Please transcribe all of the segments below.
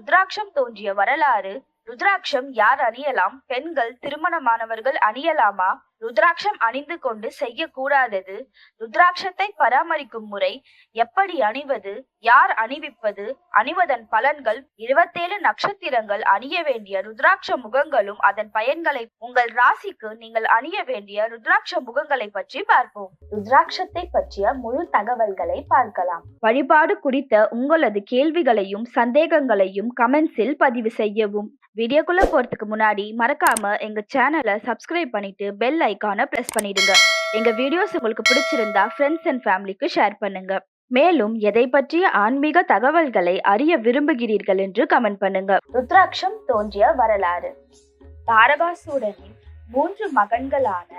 ருத்ராட்சம் தோன்றிய வரலாறு. ருத்ராட்சம் யார் அணியலாம்? பெண்கள் திருமணமானவர்கள் அணியலாமா? ருத்ராட்சம் அணிந்து கொண்டு செய்யக்கூடாதது. ருத்ராட்சத்தை பராமரிக்கும் முறை. எப்படி அணிவது? யார் அணிவிப்பது? அணிவதன் பலன்கள். 27 நட்சத்திரங்கள் அணிய வேண்டிய ருத்ராட்ச முகங்களும் அதன் பயன்களை. உங்கள் ராசிக்கு நீங்கள் அணிய வேண்டிய ருத்ராட்ச முகங்களை பற்றி பார்ப்போம். ருத்ராட்சத்தை பற்றிய முழு தகவல்களை பார்க்கலாம். வழிபாடு குறித்த உங்களது கேள்விகளையும் சந்தேகங்களையும் கமெண்ட்ஸில் பதிவு செய்யவும். வீடியோக்குள்ள போறதுக்கு முன்னாடி மறக்காம எங்க சேனலை சப்ஸ்கிரைப் பண்ணிட்டு பெல் ஐகானை பிரஸ் பண்ணிடுங்க. எங்க வீடியோஸ் உங்களுக்கு பிடிச்சிருந்தா ஃப்ரெண்ட்ஸ் அண்ட் ஃபேமிலிக்கு ஷேர் பண்ணுங்க. மேலும் எதை பற்றிய ஆன்மீக தகவல்களை அறிய விரும்புகிறீர்கள் என்று கமெண்ட் பண்ணுங்க. ருத்ராட்சம் தோன்றிய வரலாறு. தாரகாசுரனின் 3 மகன்களான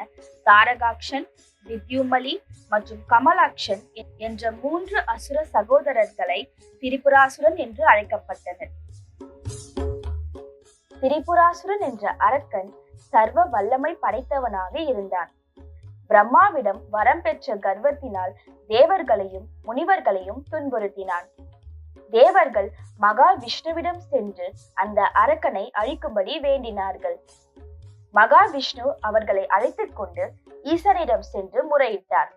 தாரகாக்ஷன், வித்யுமலி மற்றும் கமலாக்ஷன் என்ற 3 அசுர சகோதரர்களை திரிபுராசுரன் என்று அழைக்கப்பட்டனர். திரிபுராசுரன் என்ற அரக்கன் சர்வ வல்லமை படைத்தவனாக இருந்தான். பிரம்மாவிடம் வரம் பெற்ற கர்வத்தினால் தேவர்களையும் முனிவர்களையும் துன்புறுத்தினான். தேவர்கள் மகா விஷ்ணுவிடம் சென்று அந்த அரக்கனை அழிக்கும்படி வேண்டினார்கள். மகா விஷ்ணு அவர்களை அழைத்துக் கொண்டு ஈசனிடம் சென்று முறையிட்டார்.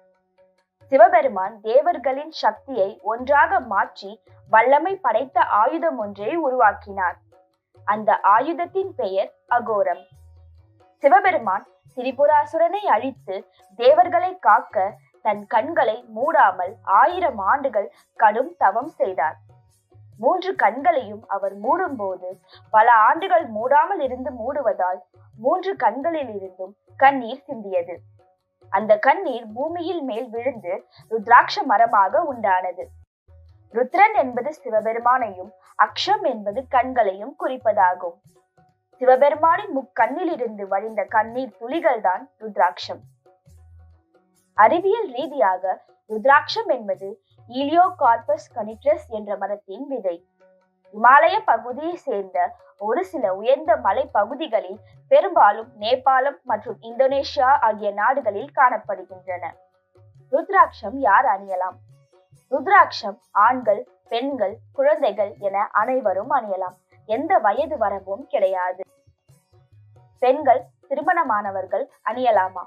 சிவபெருமான் தேவர்களின் சக்தியை ஒன்றாக மாற்றி வல்லமை படைத்த ஆயுதம் ஒன்றை உருவாக்கினார். அந்த ஆயுதத்தின் பெயர் அகோரம். சிவபெருமான் திரிபுராசுரனை அழித்து தேவர்களை காக்க தன் கண்களை மூடாமல் 1000 ஆண்டுகள் கடும் தவம் செய்தார். 3 கண்களையும் அவர் மூடும்போது பல ஆண்டுகள் மூடாமல் இருந்து மூடுவதால் 3 கண்களில் இருந்தும் கண்ணீர் சிந்தியது. அந்த கண்ணீர் பூமியில் மேல் விழுந்து ருத்ராட்ச மரமாக உண்டானது. ருத்ரன் என்பது சிவபெருமானையும் அக்ஷம் என்பது கண்களையும் குறிப்பதாகும். சிவபெருமானின் முக்கண்ணில் இருந்து வழிந்த கண்ணீர் துளிகள் தான் ருத்ராட்சம். அறிவியல் ரீதியாக ருத்ராட்சம் என்பது ஈலியோகார்பஸ் கனிட்ரஸ் என்ற மரத்தின் விதை. இமாலய பகுதியை சேர்ந்த ஒரு சில உயர்ந்த மலை பகுதிகளில், பெரும்பாலும் நேபாளம் மற்றும் இந்தோனேஷியா ஆகிய நாடுகளில் காணப்படுகின்றன. ருத்ராட்சம் யார் அணியலாம்? ருத்ராட்சம் ஆண்கள், பெண்கள், குழந்தைகள் என அனைவரும் அணியலாம். எந்த வயது வரம்பும் கிடையாது. பெண்கள் திருமணமானவர்கள் அணியலாமா?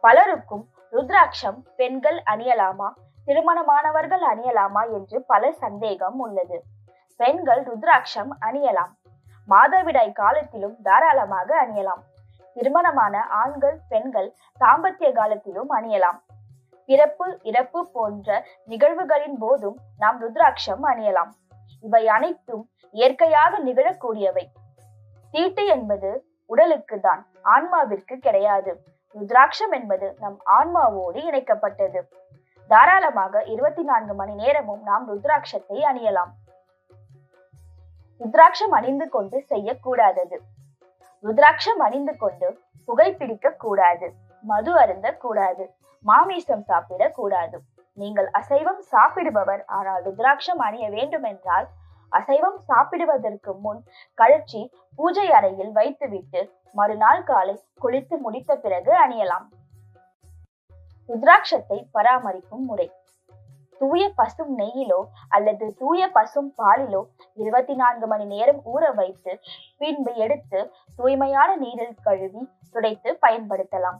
பலருக்கும் ருத்ராட்சம் பெண்கள் அணியலாமா, திருமணமானவர்கள் அணியலாமா என்று பல சந்தேகம் உள்ளது. பெண்கள் ருத்ராட்சம் அணியலாம். மாதவிடாய் காலத்திலும் தாராளமாக அணியலாம். திருமணமான ஆண்கள், பெண்கள் தாம்பத்திய காலத்திலும் அணியலாம். பிறப்பு, இறப்பு போன்ற நிகழ்வுகளின் போதும் நாம் ருத்ராட்சம் அணியலாம். இவை அனைத்தும் இயற்கையாக நிகழக்கூடியவை. தீட்டு என்பது உடலுக்கு தான், ஆன்மாவிற்கு கிடையாது. ருத்ராட்சம் என்பது நம் ஆன்மாவோடு இணைக்கப்பட்டது. தாராளமாக 24 மணி நேரமும் நாம் ருத்ராட்சத்தை அணியலாம். ருத்ராட்சம் அணிந்து கொண்டு செய்யக்கூடாதது. ருத்ராட்சம் அணிந்து கொண்டு புகைப்பிடிக்க கூடாது, மது அருந்த கூடாது, மாமிசம் சாப்பிடக் கூடாது. நீங்கள் அசைவம் சாப்பிடுபவர் ஆனால் ருத்ராட்சம் அணிய வேண்டும் என்றால் அசைவம் சாப்பிடுவதற்கு முன் கழற்றி பூஜை அறையில் வைத்துவிட்டு மறுநாள் காலை குளித்து முடித்த பிறகு அணியலாம். ருத்ராட்சத்தை பராமரிக்கும் முறை. தூய பசும் நெய்யிலோ அல்லது தூய பசும் பாலிலோ 24 மணி நேரம் ஊற வைத்து பின்பு எடுத்து தூய்மையான நீரில் கழுவி துடைத்து பயன்படுத்தலாம்.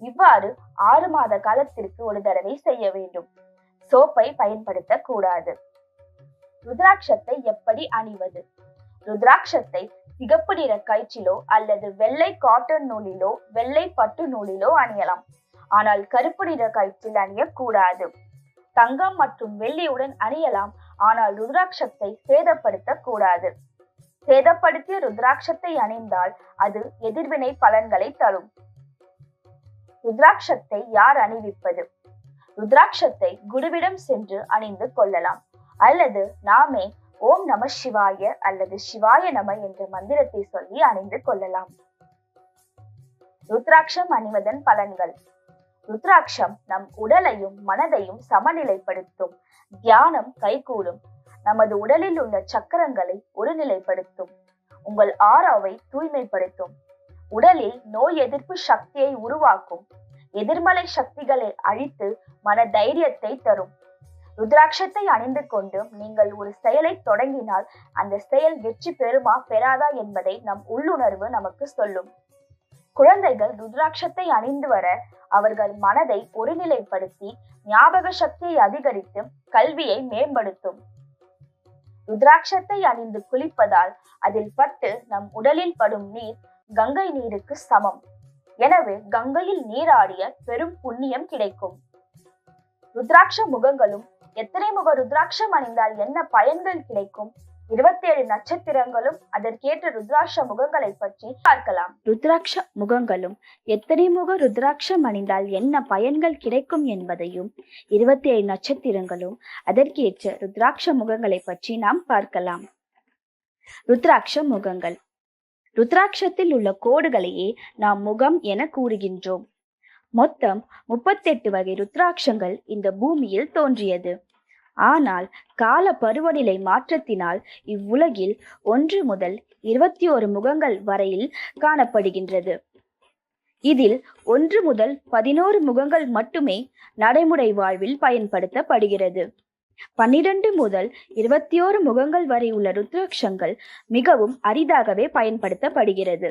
இவ்வாறு 6 மாத காலத்திற்கு ஒரு தடவை செய்ய வேண்டும். சோப்பை பயன்படுத்த கூடாது. ருத்ராட்சத்தை எப்படி அணிவது? ருத்ராட்சத்தை சிகப்பு நிற கயிற்றிலோ அல்லது வெள்ளை காட்டன் நூலிலோ வெள்ளை பட்டு நூலிலோ அணியலாம். ஆனால் கருப்பு நிற கயிற்றில் அணியக்கூடாது. தங்கம் மற்றும் வெள்ளியுடன் அணியலாம். ஆனால் ருத்ராட்சத்தை சேதப்படுத்த கூடாது. சேதப்படுத்திய ருத்ராட்சத்தை அணிந்தால் அது எதிர்வினை பலன்களை தரும். ருத்ராட்சத்தை யார் அணிவிப்பது? ருத்ராட்சத்தை குருவிடம் சென்று அணிந்து கொள்ளலாம். அல்லது நாமே ஓம் நம சிவாய அல்லது சிவாய நம என்ற மந்திரத்தை சொல்லி அணிந்து கொள்ளலாம். ருத்ராட்சம் அணிவதன் பலன்கள். ருத்ராட்சம் நம் உடலையும் மனதையும் சமநிலைப்படுத்தும். தியானம் கைகூடும். நமது உடலில் உள்ள சக்கரங்களை ஒருநிலைப்படுத்தும். உங்கள் ஆறாவை தூய்மைப்படுத்தும். உடலில் நோய் எதிர்ப்பு சக்தியை உருவாக்கும். எதிர்மறை சக்திகளை அழித்து மன தைரியத்தை தரும். ருத்ராட்சத்தை அணிந்து கொண்டு நீங்கள் ஒரு செயலை தொடங்கினால் அந்த செயல் வெற்றி பெறுமா பெறாதா என்பதை நம் உள்ளுணர்வு நமக்கு சொல்லும். குழந்தைகள் ருத்ராட்சத்தை அணிந்து வர அவர்கள் மனதை ஒருநிலைப்படுத்தி ஞாபக சக்தியை அதிகரித்து கல்வியை மேம்படுத்தும். ருத்ராட்சத்தை அணிந்து குளிப்பதால் அதில் பட்டு நம் உடலில் படும் நீர் கங்கை நீருக்கு சமம். எனவே கங்கையில் நீராடிய பெரும் புண்ணியம் கிடைக்கும். ருத்ராட்ச முகங்களும் எத்தனை முக ருத்ராட்சம் அணிந்தால் என்ன பயன்கள் கிடைக்கும், 27 நட்சத்திரங்களும் அதற்கேற்ற ருத்ராட்ச முகங்களை பற்றி பார்க்கலாம். ருத்ராட்ச முகங்களும் எத்தனை முக ருத்ராட்சம் அணிந்தால் என்ன பயன்கள் கிடைக்கும் என்பதையும் 27 நட்சத்திரங்களும் அதற்கேற்ற ருத்ராட்ச முகங்களை பற்றி நாம் பார்க்கலாம். ருத்ராட்ச முகங்கள். ருத்ராட்சத்தில் உள்ள கோடுகளையே நாம் முகம் என கூறுகின்றோம். மொத்தம் 38 வகை ருத்ராட்சங்கள் இந்த பூமியில் தோன்றியது. ஆனால் கால பருவநிலை மாற்றத்தினால் இவ்வுலகில் 1 முதல் 21 முகங்கள் வரையில் காணப்படுகின்றது. இதில் 1 முதல் 11 முகங்கள் மட்டுமே நடைமுறை வாழ்வில் பயன்படுத்தப்படுகிறது. 12 முதல் 21 முகங்கள் வரை உள்ள ருத்ராட்சங்கள் மிகவும் அரிதாகவே பயன்படுத்தப்படுகிறது.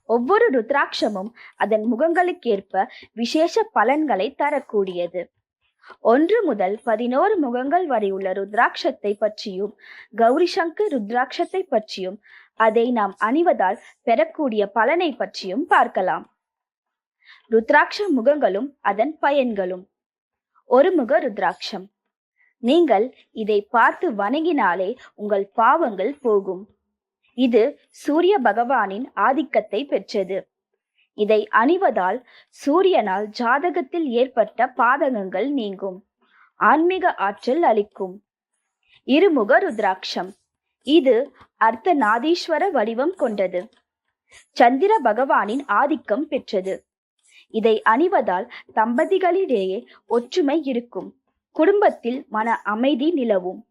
ஒவ்வொரு ருத்ராட்சமும் அதன் முகங்களுக்கேற்ப விசேஷ பலன்களை தரக்கூடியது. 1 முதல் 11 முகங்கள் வரை உள்ள ருத்ராட்சத்தை பற்றியும் கௌரி சங்கர் ருத்ராட்சத்தை பற்றியும் அதை நாம் அணிவதால் பெறக்கூடிய பலனை பற்றியும் பார்க்கலாம். ருத்ராட்ச முகங்களும் அதன் பயன்களும். ஒரு முக ருத்ராட்சம். நீங்கள் இதை பார்த்து வணங்கினாலே உங்கள் பாவங்கள் போகும். இது சூரிய பகவானின் ஆதிக்கத்தை பெற்றது. இதை அணிவதால் சூரியனால் ஜாதகத்தில் ஏற்பட்ட பாதகங்கள் நீங்கும், ஆன்மீக ஆற்றல் அளிக்கும். இருமுக ருத்ராட்சம். இது அர்த்தநாதீஸ்வர வடிவம் கொண்டது. சந்திர பகவானின் ஆதிக்கம் பெற்றது. இதை அணிவதால் தம்பதிகளிடையே ஒற்றுமை இருக்கும், குடும்பத்தில் மன அமைதி நிலவும்,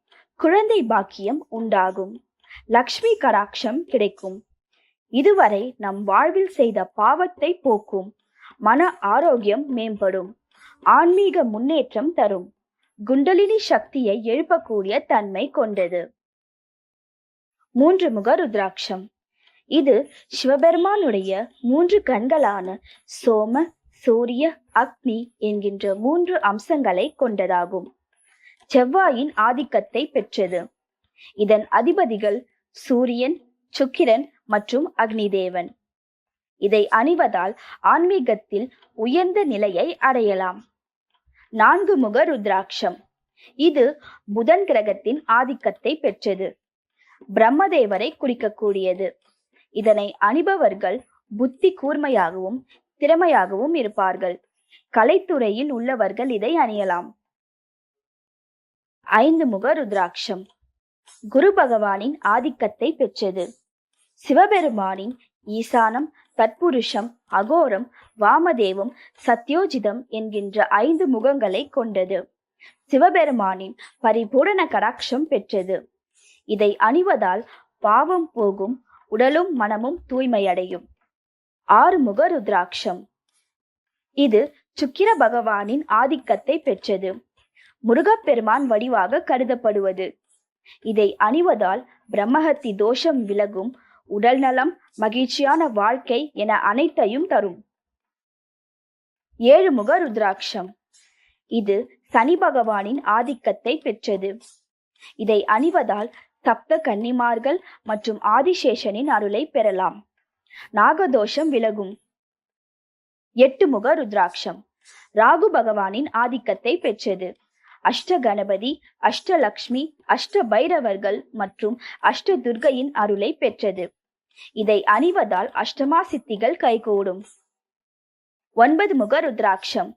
குழந்தை பாக்கியம் உண்டாகும், லக்ஷ்மி கடாட்சம் கிடைக்கும். இதுவரை நம் வாழ்வில் செய்த பாவத்தை போக்கும், மன ஆரோக்கியம் மேம்படும், ஆன்மீக முன்னேற்றம் தரும், குண்டலினி சக்தியை எழுப்பக்கூடிய தன்மை கொண்டது. 3 முக ருத்ராட்சம். இது சிவபெருமானுடைய 3 கண்களான சோம, சூரிய, அக்னி என்கின்ற 3 அம்சங்களை கொண்டதாகும். செவ்வாயின் ஆதிக்கத்தை பெற்றது. இதன் அதிபதிகள் சூரியன், சுக்கிரன் மற்றும் அக்னி தேவன். இதை அணிவதால் ஆன்மீகத்தில் உயர்ந்த நிலையை அடையலாம். 4 முக ருத்ராட்சம். இது புதன் கிரகத்தின் ஆதிக்கத்தை பெற்றது. பிரம்மதேவரை குறிக்கக்கூடியது. இதனை அணிபவர்கள் புத்தி கூர்மையாகவும் திறமையாகவும் இருப்பார்கள். கலைத்துறையில் உள்ளவர்கள் இதை அணியலாம். 5 முக ருத்ராட்சம். குரு பகவானின் ஆதிக்கத்தை பெற்றது. சிவபெருமானின் ஈசானம், தத்புருஷம், அகோரம், வாமதேவம், சத்யோஜிதம் என்கின்ற 5 முகங்களை கொண்டது. சிவபெருமானின் பரிபூரண கடாட்சம் பெற்றது. இதை அணிவதால் பாவம் போகும், உடலும் மனமும் தூய்மையடையும். 6 முக ருத்ராட்சம். இது சுக்கிர பகவானின் ஆதிக்கத்தை பெற்றது. முருகப்பெருமான் வடிவாக கருதப்படுவது. இதை அணிவதால் பிரம்மஹத்தி தோஷம் விலகும், உடல் நலம், மகிழ்ச்சியான வாழ்க்கை என அனைத்தையும் தரும். 7 முக ருத்ராட்சம். இது சனி பகவானின் ஆதிக்கத்தை பெற்றது. இதை அணிவதால் சப்த கன்னிமார்கள் மற்றும் ஆதிசேஷனின் அருளை பெறலாம், நாகதோஷம் விலகும். 8 முக ருத்ராட்சம். ராகு பகவானின் ஆதிக்கத்தை பெற்றது. அஷ்ட கணபதி, அஷ்டலக்ஷ்மி, அஷ்ட பைரவர்கள் மற்றும் அஷ்ட துர்கையின் அருளை பெற்றது. இதை அணிவதால் அஷ்டமா சித்திகள் கைகூடும். 9 முக ருத்ராட்சம்.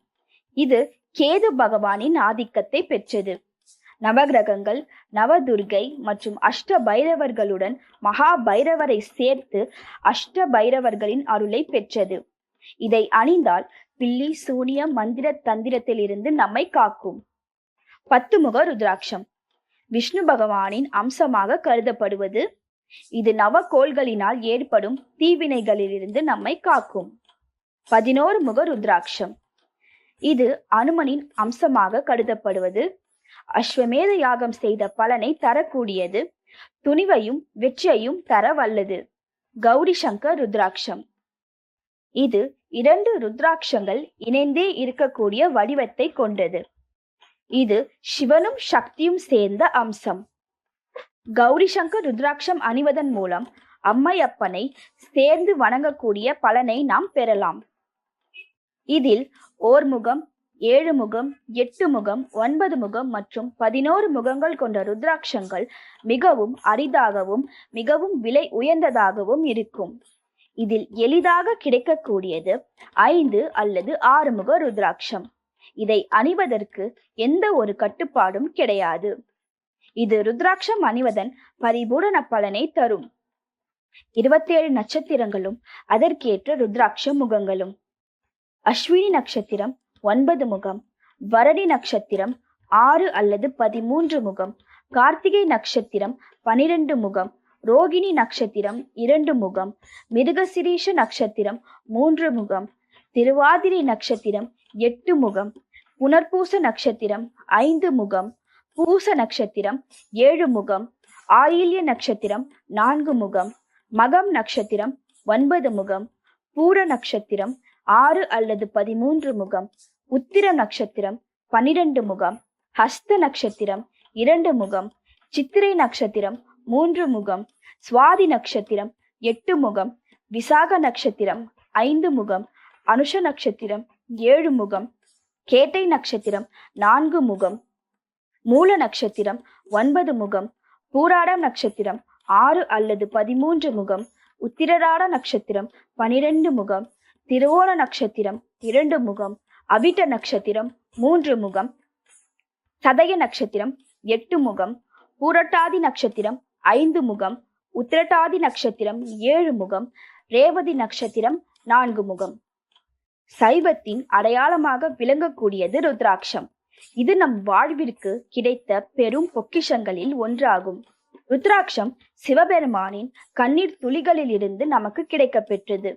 இது கேது பகவானின் ஆதிக்கத்தை பெற்றது. நவகிரகங்கள், நவதுர்கை மற்றும் அஷ்ட பைரவர்களுடன் மகா பைரவரை சேர்த்து அஷ்ட பைரவர்களின் அருளை பெற்றது. இதை அணிந்தால் பில்லி, சூனியம், மந்திர தந்திரத்திலிருந்து நம்மை காக்கும். 10 முக ருத்ராட்சம். விஷ்ணு பகவானின் அம்சமாக கருதப்படுவது. இது நவகோள்களினால் ஏற்படும் தீவினைகளிலிருந்து நம்மை காக்கும். 11 முக ருத்ராட்சம். இது அனுமனின் அம்சமாக கருதப்படுவது. அஸ்வமேத யாகம் செய்த பலனை தரக்கூடியது. துணிவையும் வெற்றியையும் தர வல்லது. கௌரி சங்கர் ருத்ராட்சம். இது 2 ருத்ராட்சங்கள் இணைந்தே இருக்கக்கூடிய வடிவத்தை கொண்டது. இது சிவனும் சக்தியும் சேர்ந்த அம்சம். கௌரி சங்கர் ருத்ராட்சம் அணிவதன் மூலம் அம்மையப்பனை சேர்ந்து வணங்கக்கூடிய பலனை நாம் பெறலாம். இதில் 1 முகம், 7 முகம், 8 முகம், 9 முகம் மற்றும் 11 முகங்கள் கொண்ட ருத்ராட்சங்கள் மிகவும் அரிதாகவும் மிகவும் விலை உயர்ந்ததாகவும் இருக்கும். இதில் எளிதாக கிடைக்கக்கூடியது 5 அல்லது 6 முக ருத்ராட்சம். இதை அணிவதற்கு எந்த ஒரு கட்டுப்பாடும் கிடையாது. இது ருத்ராட்சம் அணிவதன் பரிபூரண பலனை தரும். 27 நட்சத்திரங்களும் அதற்கேற்ற ருத்ராட்ச முகங்களும். அஸ்வினி நட்சத்திரம் 9 முகம், பரணி நட்சத்திரம் 6 அல்லது 13 முகம், கார்த்திகை நட்சத்திரம் 12 முகம், ரோகிணி நட்சத்திரம் 2 முகம், மிருகசிரீஷ நட்சத்திரம் 3 முகம், திருவாதிரை நட்சத்திரம் 8 முகம், புனர்பூச நட்சத்திரம் 5 முகம், பூச நட்சத்திரம் 7 முகம், ஆயில்ய நட்சத்திரம் 4 முகம், மகம் நட்சத்திரம் 9 முகம், பூர நட்சத்திரம் 6 அல்லது 13 முகம், உத்திர நட்சத்திரம் 12 முகம், ஹஸ்த நட்சத்திரம் 2 முகம், சித்திரை நட்சத்திரம் 3 முகம், சுவாதி நட்சத்திரம் 8 முகம், விசாக நட்சத்திரம் 5 முகம், அனுஷ நட்சத்திரம் 7 முகம், கேட்டை நட்சத்திரம் 4 முகம், மூல நட்சத்திரம் 9 முகம், பூராடம் நட்சத்திரம் 6 அல்லது 13 முகம், உத்திரராட நட்சத்திரம் 12 முகம், திருவோண நட்சத்திரம் 2 முகம், அவிட்ட நட்சத்திரம் 3 முகம், சதய நட்சத்திரம் 8 முகம், பூரட்டாதி நட்சத்திரம் 5 முகம், உத்திரட்டாதி நட்சத்திரம் 7 முகம், ரேவதி நட்சத்திரம் 4 முகம். சைவத்தின் அடையாளமாக விளங்கக்கூடியது ருத்ராட்சம். இது நம் வாழ்விற்கு கிடைத்த பெரும் பொக்கிஷங்களில் ஒன்றாகும். ருத்ராட்சம் சிவபெருமானின் கண்ணீர் துளிகளிலிருந்து நமக்கு கிடைக்க பெற்றது.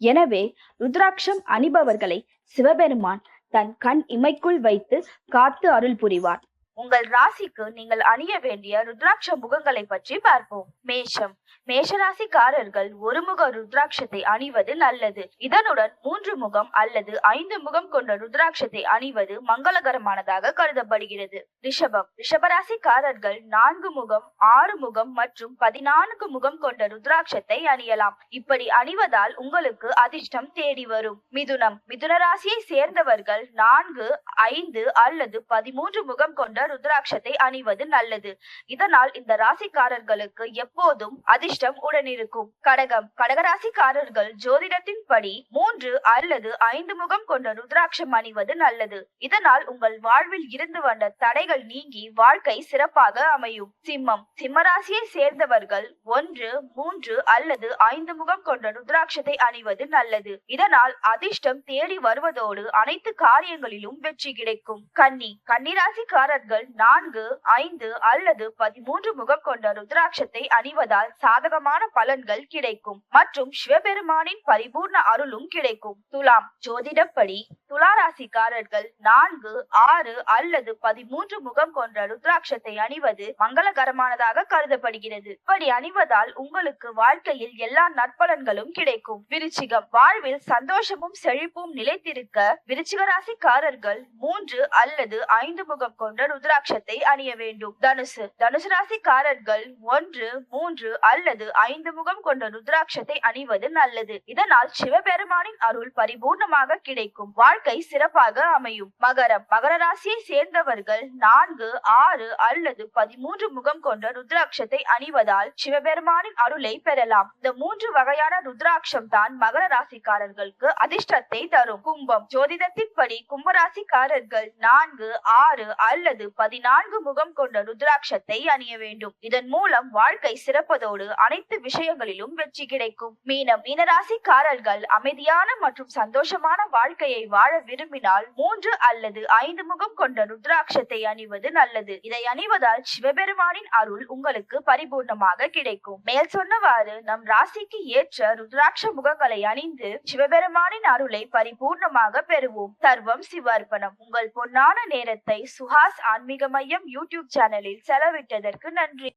எனவே ருத்ராட்சம் அணிபவர்களை சிவபெருமான் தன் கண் இமைக்குள் வைத்து காத்து அருள் புரிவார். உங்கள் ராசிக்கு நீங்கள் அணிய வேண்டிய ருத்ராட்ச முகங்களை பற்றி பார்ப்போம். மேஷம். மேஷராசிக்காரர்கள் 1 முக ருத்ராட்சத்தை அணிவது நல்லது. இதனுடன் 3 முகம் அல்லது 5 முகம் கொண்ட ருத்ராட்சத்தை அணிவது மங்களகரமானதாக கருதப்படுகிறது. ரிஷபம். ரிஷபராசிக்காரர்கள் 4 முகம், 6 முகம் மற்றும் 14 முகம் கொண்ட ருத்ராட்சத்தை அணியலாம். இப்படி அணிவதால் உங்களுக்கு அதிர்ஷ்டம் தேடி வரும். மிதுனம். மிதுன ராசியை சேர்ந்தவர்கள் 4, 5 அல்லது 13 முகம் கொண்ட ருத்ராட்சத்தை அணிவது நல்லது. இதனால் இந்த ராசிக்காரர்களுக்கு எப்போதும் அதிர்ஷ்டம் உடனிருக்கும். கடகம். கடகராசிக்காரர்கள் ஜோதிடத்தின் படி 3 அல்லது 5 முகம் கொண்ட ருத்ராட்சம் அணிவது நல்லது. இதனால் உங்கள் வாழ்வில் இருந்து வந்த தடைகள் நீங்கி வாழ்க்கை சிறப்பாக அமையும். சிம்மம். சிம்மராசியை சேர்ந்தவர்கள் 1, 3 அல்லது 5 முகம் கொண்ட ருத்ராட்சத்தை அணிவது நல்லது. இதனால் அதிர்ஷ்டம் தேடி வருவதோடு அனைத்து காரியங்களிலும் வெற்றி கிடைக்கும். கன்னி. கன்னிராசிக்காரர்கள் 4, 5 அல்லது 13 முகம் கொண்ட ருத்ராட்சத்தை அணிவதால் சாதகமான பலன்கள் கிடைக்கும் மற்றும் சிவபெருமானின் பரிபூர்ண அருளும் கிடைக்கும். துலாம். ஜோதிடப்படி துலா ராசிக்காரர்கள் 4, 6 அல்லது 13 முகம் கொண்ட ருத்ராட்சத்தை அணிவது மங்களகரமானதாக கருதப்படுகிறது. இப்படி அணிவதால் உங்களுக்கு வாழ்க்கையில் எல்லா நற்பலன்களும் கிடைக்கும். விருச்சிகம். வாழ்வில் சந்தோஷமும் செழிப்பும் நிலைத்திருக்க விருச்சிக ராசிக்காரர்கள் 3 அல்லது 5 முகம் கொண்ட ருத்ராட்சத்தை அணிய வேண்டும். தனுசு. தனுசு ராசிக்காரர்கள் 1, 3 அல்லது 5 முகம் கொண்ட ருத்ராட்சத்தை அணிவது நல்லது. இதனால் சிவபெருமானின் அருள் பரிபூர்ணமாக கிடைக்கும். வாழ்க்கை சிறப்பாக அமையும். மகரம். மகர ராசியை சேர்ந்தவர்கள் 4, 6 அல்லது 13 முகம் கொண்ட ருத்ராட்சத்தை அணிவதால் சிவபெருமானின் அருளை பெறலாம். இந்த 3 வகையான ருத்ராட்சம் தான் மகர ராசிக்காரர்களுக்கு அதிர்ஷ்டத்தை தரும். கும்பம். ஜோதிடத்தின்படி கும்பராசிக்காரர்கள் 4, 6 அல்லது 14 முகம் கொண்ட ருத்ராட்சத்தை அணிய வேண்டும். இதன் மூலம் வாழ்க்கை சிறப்பதோடு அனைத்து விஷயங்களிலும் வெற்றி கிடைக்கும். மீனம். மீனராசிக்காரர்கள் அமைதியான மற்றும் சந்தோஷமான வாழ்க்கையை வாழ விரும்பினால் 3 அல்லது 5 முகம் கொண்ட ருத்ராட்சத்தை அணிவது நல்லது. இதை அணிவதால் சிவபெருமானின் அருள் உங்களுக்கு பரிபூர்ணமாக கிடைக்கும். மேல் சொன்னவாறு நம் ராசிக்கு ஏற்ற ருத்ராட்ச முகங்களை அணிந்து சிவபெருமானின் அருளை பரிபூர்ணமாக பெறுவோம். சர்வம் சிவார்ப்பணம். உங்கள் பொன்னான நேரத்தை சுஹாஸ் ஆன்மீக மையம் யூடியூப் சேனலில் செலவிட்டதற்கு நன்றி.